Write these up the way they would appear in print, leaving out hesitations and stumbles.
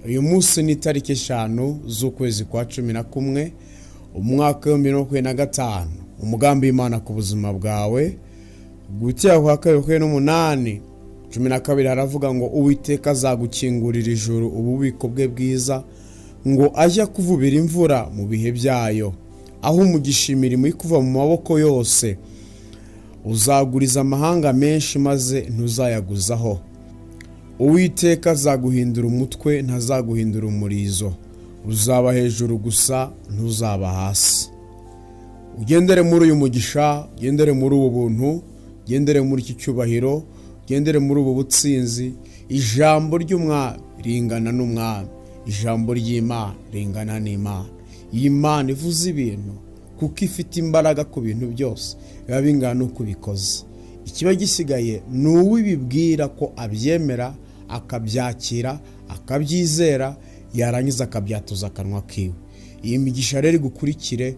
Uyu munsi ni tariki 5 z'ukwezi kwa 11 umwaka wa 2025. Umugambi w'Imana ku buzima bwawe gutya kwa 8:12 haravuga ngo Uwiteka azagukingurira ijuru ububiko bwe bwiza, ngo ajya kuvubira imvura mu bihe byayo, aho umugisha imirimo ikuva mu maboko yose. Uzaguriza amahanga menshi maze ntuzayaguzaho. Uwiteka azaguhindura umutwe, ntazaguhindura umurizo. Uzaba hejuru gusa, ntuzaba hasi. Ugendere muri uyu mugisha, ugendere muri ubu buntu, ugendere muri iki cyubahiro, ugendere muri ubu butsinzi. Ijambo ry'Umwami ringana n'Umwami, ijambo ry'Imana ringana n'Imana. Imana ivuze ibintu kuko ifite imbaraga ku bintu byose, biba bingana uko ubikoze. Ikiba gisigaye ni uwibibwira ko abyemera, akabyakira, akabyizera, yarangiza akabyatuza akanwa kiwe. Iyi migisha rero ikurikire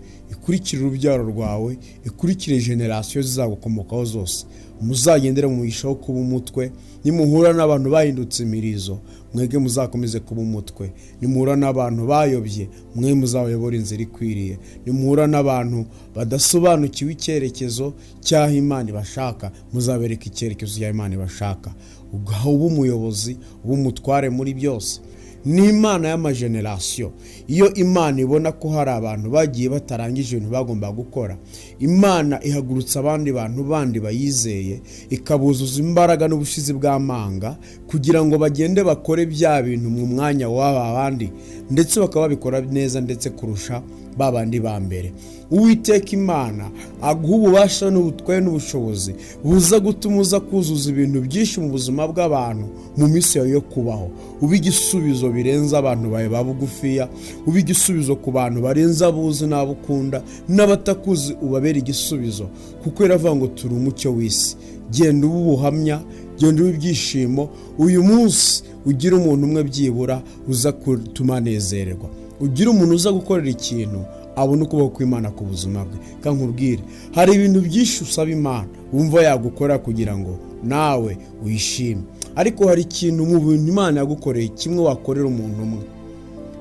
urubyaro rwawe, ikurikire generasiyo zizagukomokaho zose. Muzagendere mu mugisha wo kuba umutwe. Nimuhura n'abantu bahindutse imirizo, mwege muzakomeze kuba umutwe. Nimuhura n'abantu bayobye, mwe muzabayobora inzira ikwiriye. Nimuhura n'abantu badasobanukiwe icyerekezo cyaho Imana ibashaka, muzabereka icyerekezo cya Imana ibashaka. Uba umuyobozi, uba umutware muri byose. Ni Imana y'amagenerasiyo. Iyo Imana ibona ko hari abantu bagiye batarangije ibintu bagomba gukora, Imana ihagurutsa abandi bantu bandi bayizeye, ikabuzuza imbaraga n'ubushizi bw'amanga kugira ngo bagende bakore bya bintu mu mwanya w'aba bandi, ndetse bakaba babikora neza ndetse kurusha babandi ba mbere. Uwiteka Imana aguha ububasha n'ubutware n'ubushobozi buza gutuma uza kuzuza ibintu byinshi mu buzima bw'abantu mu minsi yawe yo kubaho. Uba igisubizo birenza abantu bawe babugufiya, uba igisubizo ku bantu barenza abuzi n'abukunda n'abatakuzi, ubabera igisubizo kuko iravuga ngo turi umucyo w'isi. Genda uba ubuhamya, genda uba ibyishimo. Uyu munsi ugira umuntu umwe byibura uza gutuma anezererwa, ugira umuntu uza gukorera ikintu abona ukuboko kw'Imana ku buzima bwe. Kandi nkubwire, hari ibintu byinshi usaba Imana wumva yagukora kugira ngo nawe wishime, ariko hari ikintu mu bintu Imana yagukoreye kimwe wakorera umuntu umwe.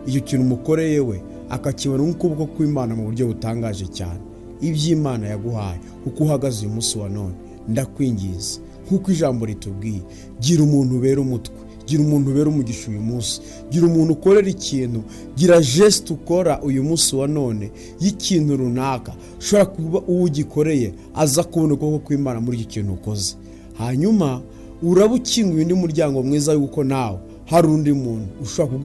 Iyo kintu umukoreye we akakibona nk'ukuboko kw'Imana mu buryo butangaje cyane. Iby'Imana yaguhaye uko uhagaze uyu munsi wa none, ndakwingiza nk'uko ijambo ritubwiye, gira umuntu ubera umutwe, gira umuntu ubera umugisha uyu munsi, gira umuntu ukorera ikintu, gira geste ukora uyu munsi wa none y'ikintu runaka. Ushobora kuba uwo ugikoreye aza kubona ukuboko kw'Imana muri iki kintu ukoze, hanyuma uraba ukinguye undi muryango mwiza yuko nawe hari undi muntu ushobora